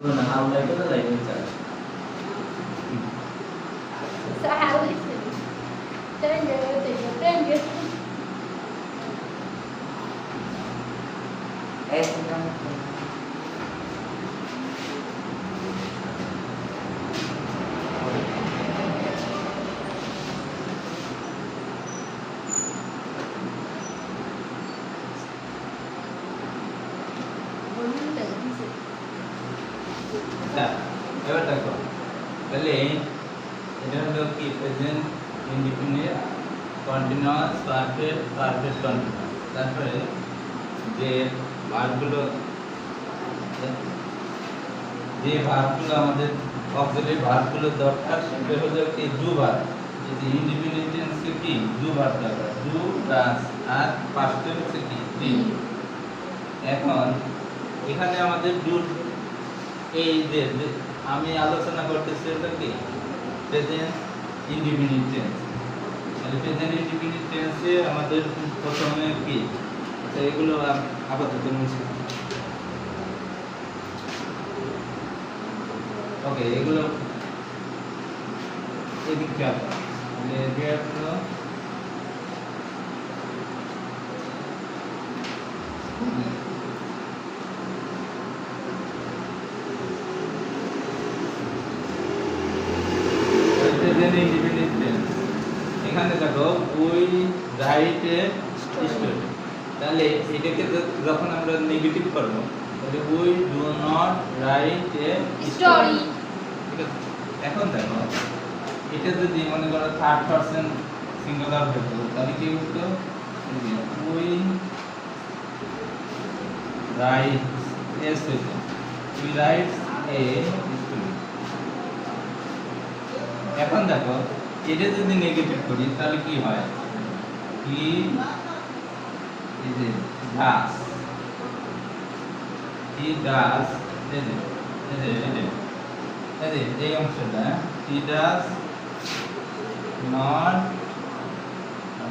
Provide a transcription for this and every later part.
Nah, how like the language are. So how is it? Tell you. আচ্ছা এবার দেখো তাহলে এটা হলো কি present indefinite continuous perfect perfect continuous তারপরে যে ভার্বগুলো আমাদের অক্সিলারি ভার্বগুলো দরকার সেটা হলো কি ডু ভার্ব যদি ইনডিফিনিট টেন্সে কি ডু ভার্ব দরকার ডু ডাস আর পাস্ট টেন্সে কি ডিড এখন এখানে আমাদের ডু এই যে আমি আলোচনা করতেছি এটা কি প্রেজেন্ট ইনডিফিনিট টেন্স তাহলে প্রেজেন্ট ইনডিফিনিট টেন্সে আমাদের প্রথমে কি আচ্ছা এগুলো আপাতত মুছে ওকে এগুলো এদিক খেয়াল তাহলে এগুলো এখানে দেখো উই রাইট এ স্টোরি তাহলে এটাকে যখন আমরা নেগেটিভ করব তাহলে we do not write a story ঠিক আছে এখন দেখো এটা যদি মনে করো থার্ড পারসন সিঙ্গুলার হতো তাহলে কি হতো we write a story we write a story এখন দেখো এটা যদি নেগেটিভ করি তাহলে কি হয় he is a does he does এই অংশটা he does not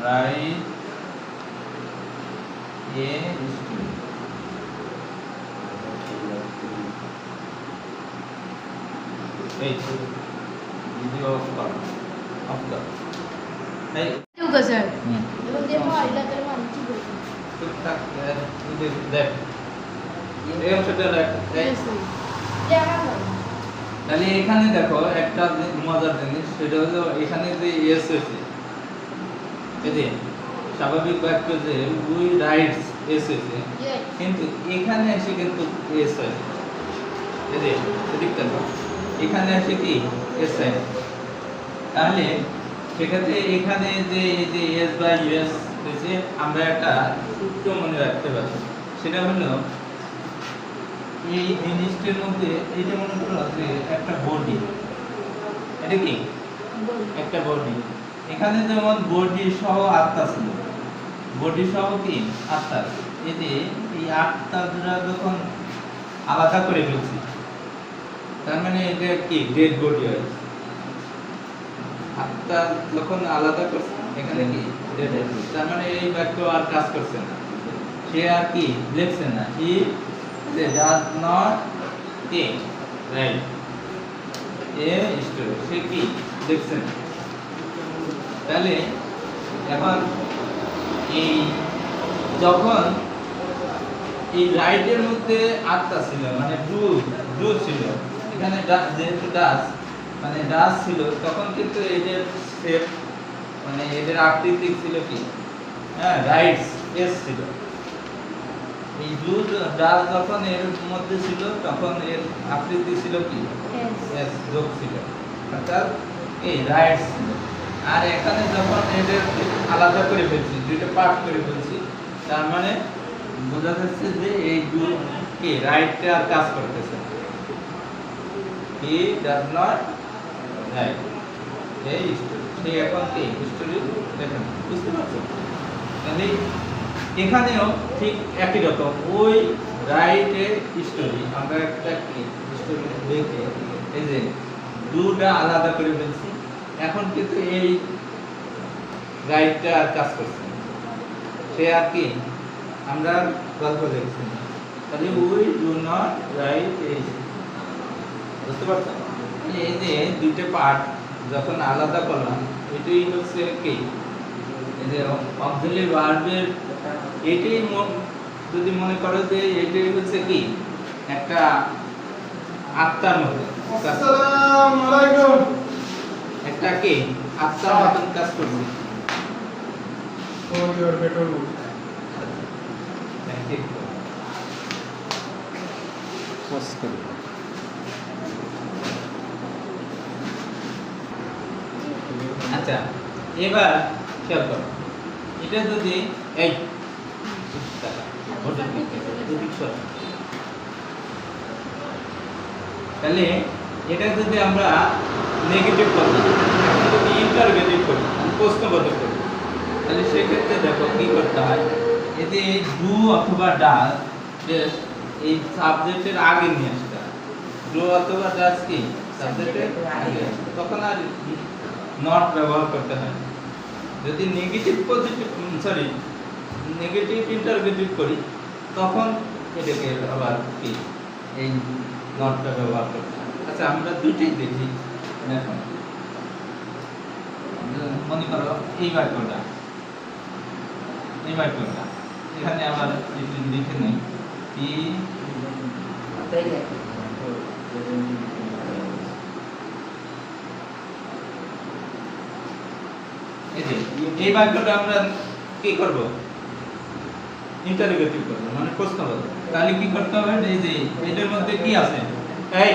write a story এই ভিডিও অফ করো অফ করো এই होगा सर হুম देखो आइला तेरे मान की बोल টুকটাক দেখ এই অংশটা দেখ তাহলে এখানে দেখো একটা মজার জিনিস সেটা হলো এখানে যে এস হয়েছে এই যে স্বাভাবিক বাক্য যে উই রাইটস এস হয়েছে কিন্তু এখানে এসে কিন্তু এস হয়েছে এই যে দেখতে পাচ্ছ এখানে এসে কি এস হয় তাহলে সেক্ষেত্রে এখানে যে এই যে এস বাই ইউএস হয়েছে আমরা একটা সূত্র মনে রাখতে পারি সেটা হলো এই জিনিসটার মধ্যে এইটা মনে করো যে একটা বডি এটা কি একটা বডি এখানে যেমন বডি সহ আত্মা ছিল বডি সহ কি আত্মা এই যে এই আত্মাটা যখন আলাদা করে ফেলছি তার মানে এটা কি ডেড বডি হয় আত্মা যখন আলাদা করছে এখানে কি ডেড বডি তার মানে এই বাক্য আর কাজ করছে না সে আর কি লিখছে না হি does not take right a story সে কি লিখছে না তাহলে এখন এই যখন এই রাইটের মধ্যে আত্মা ছিল মানে ডু ছিল এখানে যেহেতু ডাস মানে ডাস ছিল তখন কিন্তু এদের শেপ মানে এদের আকৃতি ছিল কি হ্যাঁ রাইটস এস ছিল এই ডু ডাস যখন এর মধ্যে ছিল তখন এর আকৃতি ছিল কি এস যোগ ছিল অর্থাৎ এই রাইটস ছিল আর এখানে যখন এদের আলাদা করে ফেলছি দুইটা পার্ট করে ফেলছি তার মানে বোঝা যাচ্ছে যে এই ডু কি রাইটটা আর কাজ করতেছে হি ডাজ নট রাইট এই স্টোরি সে এখন কি স্টোরি দেখেন বুঝতে পারছো তাহলে এখানেও ঠিক একই রকম ওই রাইট এ স্টোরি আমরা একটা কি স্টোরি দেখে এই যে দুটা আলাদা করে ফেলছি এখন কিন্তু এই রাইটটা আর কাজ করছে সে আর কি আমরা গল্প দেখছি তাহলে উই ডু নট রাইট এই বুঝতে পারছো? এই যে দুইটা পার্ট যখন আলাদা করলাম এটাই হচ্ছে কি এই যে অক্সিলারি ভার্বের এটাই যদি মনে করো যে এটাই হচ্ছে কি একটা আত্মার মতো আসসালামু আলাইকুম। একটা কি আত্মার মতন কাজ করছে। For your better mood. আচ্ছা এবার খেয়াল করো এটা যদি এই তাহলে এটা যদি আমরা নেগেটিভ করি এখন যদি ইন্টারোগেটিভ করি প্রশ্নবোধক করি তাহলে সেক্ষেত্রে দেখো কি করতে হয় এই যে ডু অথবা ডাজ এই সাবজেক্টের আগে নিয়ে আসতে হয় ডু অথবা ডাজ কি সাবজেক্টের আগে তখন আর নট ব্যবহার করতে হয় যদি negative positive sorry negative interrogative করি তখন এটাকে আবার কি এই নটটা ব্যবহার করতে হয়। আচ্ছা আমরা দুটোই দেখি দেখো মনে করো এই বাক্যটা এখানে আবার একটু লিখে নেই কি এই বাক্যটা আমরা কি করব ইন্টারোগেটিভ করব মানে প্রশ্নবোধক তাহলে কি করতে হবে এই যে এটার মধ্যে কি আছে এই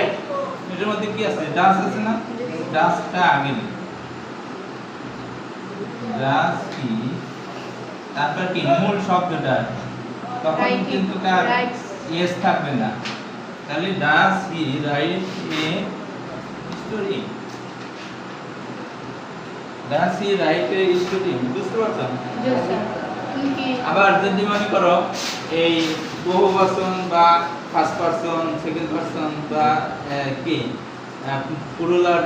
এটার মধ্যে কি আছে ডাস আছে না ডাসটা আগে নিই ডাস কি তারপর কি মূল শব্দটা তখন কিন্তু তার এস থাকবে না তাহলে does he write a story does he write a story বুঝতে পারছো আবার যদি মনে করো এই বহুবচন বা ফার্স্ট পারসন সেকেন্ড পারসন বা কি প্লুরাল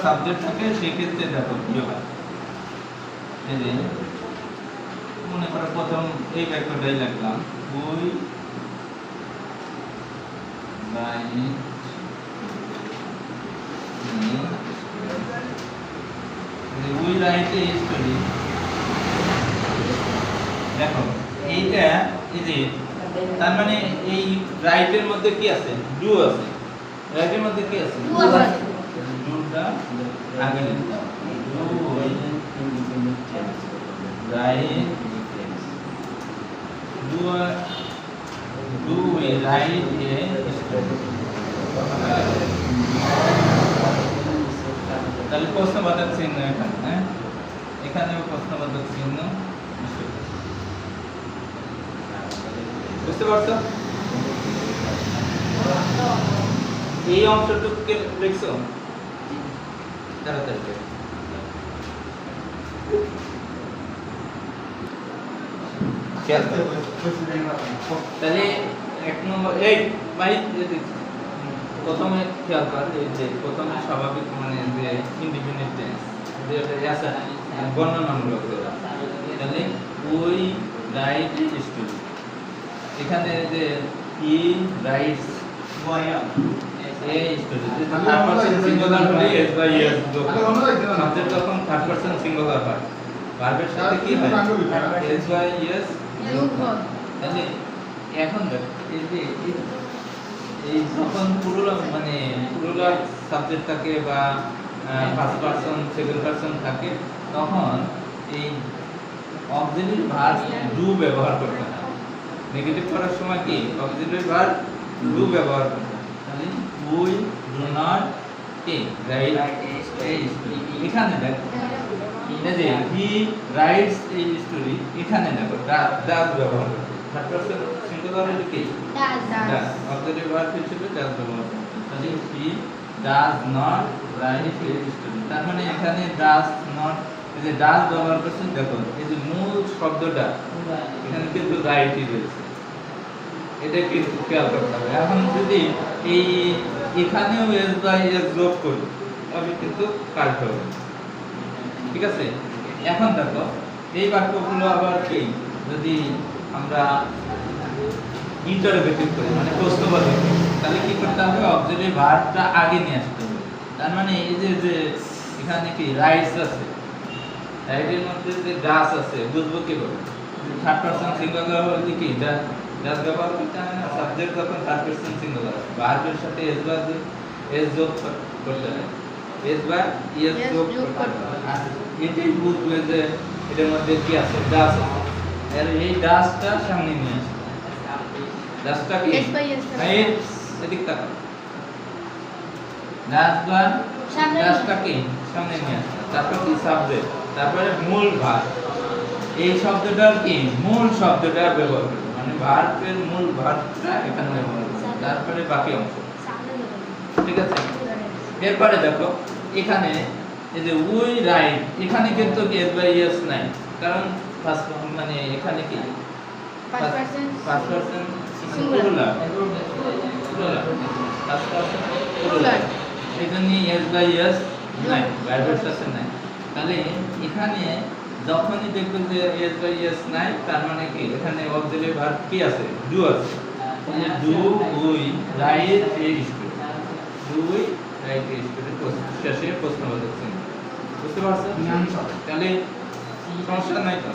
সাবজেক্ট থাকে সেক্ষেত্রে দেখো কি হয় এই যে মনে করো প্রথম এই বাক্যটাই লিখলাম উই রাইট এ স্টোরি দেখো এইটা এই যে তার মানে এই রাইটের মধ্যে কি আছে ডু আছে রাইটের মধ্যে কি আছে ডুটা আগে লিখতে হবে right do a write a তাহলে প্রশ্নবোধক চিহ্ন এখানে হ্যাঁ এখানেও প্রশ্নবোধক চিহ্ন বুঝতে পারছো এই অংশটুকুকে লিখছো তাড়াতাড়ি তাহলে এক নম্বর এই ভাই প্রথমে খেয়াল কর যে প্রথমে স্বাভাবিক মানে যে ইন্ডিপেন্ডেন্ট টেন্স যেটা বর্ণনামূলক তাহলে ওই রাইট স্টোরি এখানে যে হি রাইটস এই স্টোরি থার্ড পারসন সিঙ্গুলার হলে এস বাই এস যোগ সাবজেক্ট যখন থার্ড পারসন সিঙ্গুলার হয় ভার্বের সাথে কি হয় এস বাই এস যোগ হয় তাহলে এখন দেখ এই যে এই যখন প্লুরাল মানে প্লুরাল সাবজেক্ট থাকে বা ফার্স্ট পারসন সেকেন্ড পারসন থাকে তখন এই অক্সিলারি ভার্ব ডু ব্যবহার করতে হয় নেগেটিভ করার সময় কি অক্সিলারি ভার্ব ডু ব্যবহার করতে হয় তাহলে উই ডু নট কি রাইট এ স্টোরি এখানে দেখ এই যে হি রাইটস এ স্টোরি এখানে দেখো ডাজ ব্যবহার করতে থার্ড পারসন সিঙ্গুলার হলে কি ডাজ অক্সিলারি ভার্ব হিসেবে ডাজ ব্যবহার করতে তাহলে he does not write a story তার মানে এখানে ডাজ নট এই যে ডাজ ব্যবহার করছেন দেখো এই যে মূল শব্দটা এখানে কিন্তু রাইটই রয়েছে এটা কিন্তু খেয়াল করতে হবে এখন যদি এই এখানেও এস বাই এস যোগ করি তবে কিন্তু কাট হবে ঠিক আছে এখন দেখো এই বাক্যগুলো আবার কি যদি আমরা ইন্টারোগেটিভ করি মানে প্রশ্নবোধক তাহলে তাহলে কি করতে হবে অক্সিলারি ভার্বটা আগে নিয়ে আসতে হবে তার মানে এই যে এখানে কি রাইটস আছে রাইটের মধ্যে যে গাছ আছে বুঝবো কি করে থার্ড পারসন সিঙ্গুলার বলতে কি গাছ ব্যবহার করতে হয় না সাবজেক্ট যখন থার্ড পারসন সিঙ্গুলার ভার্বের সাথে এস যোগ করতে হয় এস বা ইএস যোগ করতে হয় আর এটাই বুঝবে যে এটার মধ্যে কি আছে গাছ আছে আর এই গাছটা সামনে নিয়ে আসবে গাছটা কি Yes by yes. এই এদিক তাকাও গাছ বা সামনে গাছটা কি সামনে নিয়ে আসবে তারপর কি সাবজেক্ট তারপরে মূল ভার্ব এই শব্দটার কি মূল শব্দটা ব্যবহার করবে মানে ভার্বের মূল ভার্বটা এখানে ব্যবহার করবে তারপরে বাকি অংশ সামনে নেবেন। ঠিক আছে এরপরে দেখো এখানে এই যে উই রাইট এখানে কিন্তু এস বাই এস নাই কারণ ফার্স্ট মানে এখানে কি First person first person Singular. Singular first person Plural. এজন্য এস বাই এস নাই ভার্বের সাথে নাই তাহলে এখানে যখনই দেখবে যে এস বাই এস নাই তার মানে কি এখানে অক্সিলারি ভার্ব কি আছে ডু আছে তাহলে do we write a student do we write a student শেষে প্রশ্নবোধক চিহ্ন বুঝতে পারছো তাহলে সমস্যা নাই তো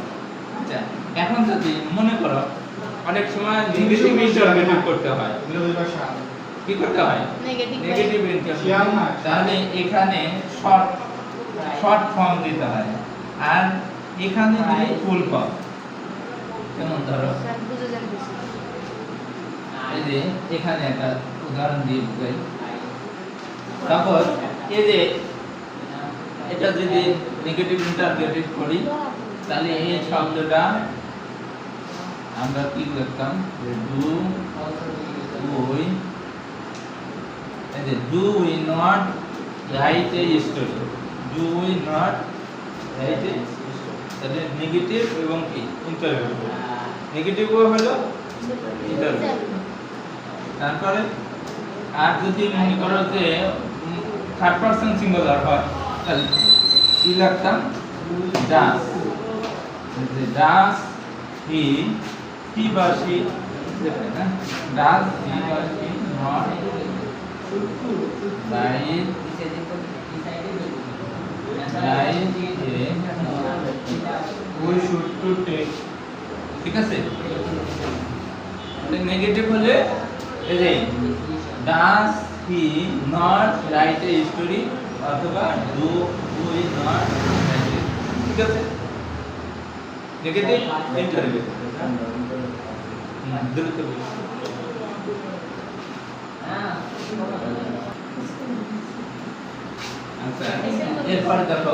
আচ্ছা এখন যদি মনে করো অনেক সময় নেগেটিভ ইন্টারপ্রেট করতে হয় কি করতে হয় Negative by- নেগেটিভ ইন্টারপ্রেট তাহলে এখানে শর্ট ফর্ম দিতে হয় আর এখানে দিলে ফুল ফর্ম যেমন ধরো স্যার বুঝে যান বেশি। এই যে এখানে একটা উদাহরণ দিয়ে বুঝাই তারপর এই যে এটা যদি নেগেটিভ ইন্টারপ্রেট করি তাহলে এই শব্দটা আমরা কি লিখতাম ডু উই এই যে do we not write a story do we not write এ তাহলে নেগেটিভ এবং কি ইন্টারভিউ নেগেটিভও হলো ইন্টারভিউ তারপরে আর যদি মনে করো যে থার্ড পারসন সিঙ্গুলার হয় তাহলে কি লিখতাম ডাস ডাস হি বা সি দেখেন না ডাস হি বা see not right right a We should to take. ঠিক আছে নেগেটিভ হলে এই যে does he not write a স্টোরি অথবা do we not write a ঠিক আছে নেগেটিভ ইন্টারভিউ দ্রুত বলি আচ্ছা এরপরে দেখো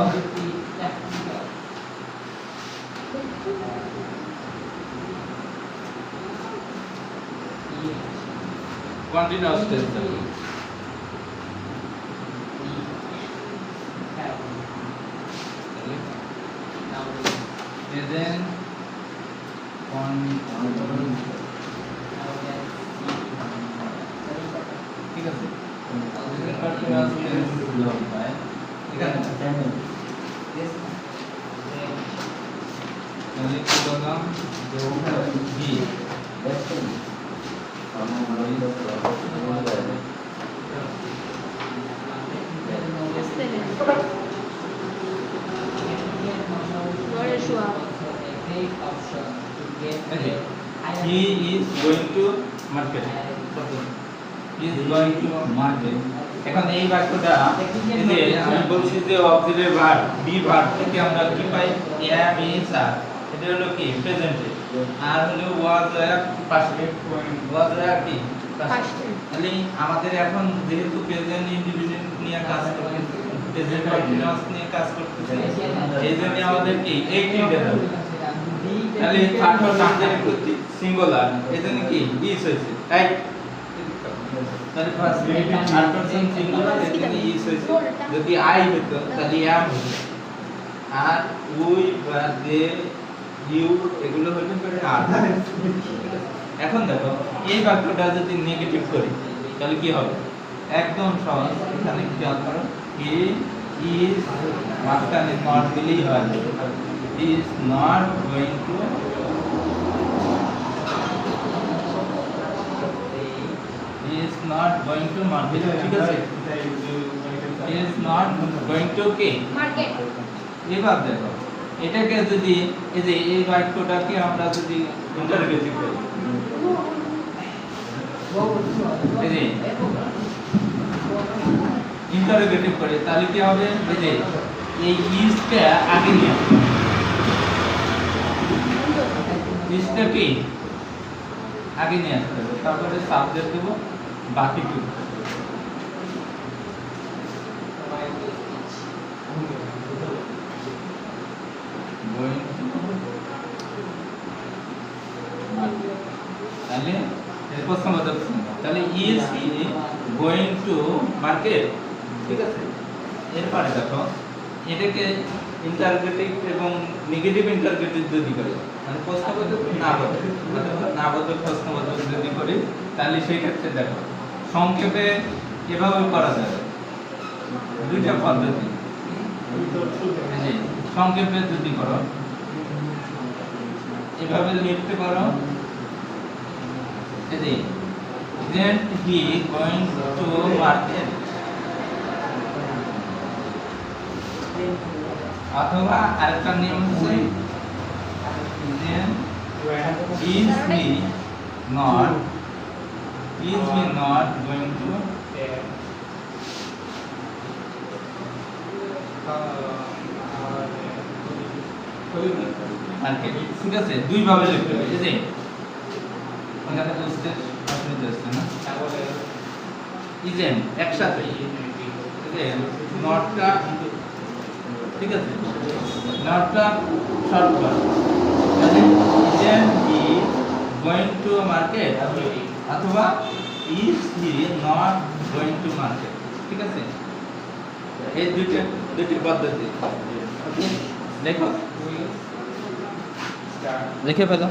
কন্টিনিউয়াস টেন্স দেখো প্রেজেন্ট ঠিক আছে কন্টিনিউয়াস টেন্স হয় এখানে তাহলে কি বললাম বি আস্তে নেন। Where is Shua? he is going to market he is going to market এখন এই বাক্যটা এই যে আমি বলছি যে অক্সিলারি ভার্ব বি ভার্ব থেকে আমরা কি পাই am is are এটা হলো কি প্রেজেন্টে আর হলো was were past was were কি Past tense. তাহলে আমাদের এখন যেহেতু প্রেজেন্ট ইন্ডিভিজুয়াল নিয়ে কাজ করতেছি প্রেজেন্ট কন্টিনিউয়াস নিয়ে কাজ করতেছি এইজন্য আমাদের কি একটিভ হবে তাহলে থার্ড পারসন প্রতীক সিঙ্গুলার এজন্য কি ইজ হইছে রাইট তাহলে ফার্স্ট থার্ড পারসন সিঙ্গুলার এজন্য ইজ হইছে যদি আই হতো তাহলে am হতো আর উই বা দে ইউ এগুলো হইতে পারে আর এখন দেখো এই বাক্যটা যদি নেগেটিভ করি তাহলে কি হবে একদম সহজ এখানে খেয়াল করো হি ইজ মাঝখানে নট দিলেই হয় he is not going two he is not going to market ঠিক আছে is not going to কি মার্কেট এবার দেখো এটাকে যদি এই যে এই বাক্যটাকে আমরা যদি ইন্টারোগেটিভ করি এই যে ইন্টারোগেটিভ করি তাহলে কি হবে এই যে এই ইজটা আগে নিয়ে আসবে ইজটা কি আগে নিয়ে আসতে হবে তারপরে সাবজেক্ট দেব বাকিটুকু তাহলে প্রশ্নবোধক তাহলে is he going to market ঠিক আছে এরপরে দেখো এটাকে ইন্টারোগেটিভ এবং নেগেটিভ ইন্টারোগেটিভ যদি করি মানে প্রশ্নবোধক না বোধক প্রশ্নবোধক যদি করি তাহলে সেই ক্ষেত্রে দেখো সংক্ষেপে এভাবে করা যাবে দুইটা পদ্ধতি এই যে সংক্ষেপে যদি করো এভাবে লিখতে পারো এই যে isn't he going to market অথবা আরেকটা নিয়ম হচ্ছে is he not going to market ঠিক আছে দুই ভাবে লিখতে হবে এই যে এখানে বুঝতে অসুবিধা হচ্ছে না ইজেন একসাথে নটটা ঠিক আছে নটটা শর্ট কর তাহলে isn't he going to market অথবা is he not going to market ঠিক আছে এই দুটি পদ্ধতি ওকে দেখো লিখে ফেলো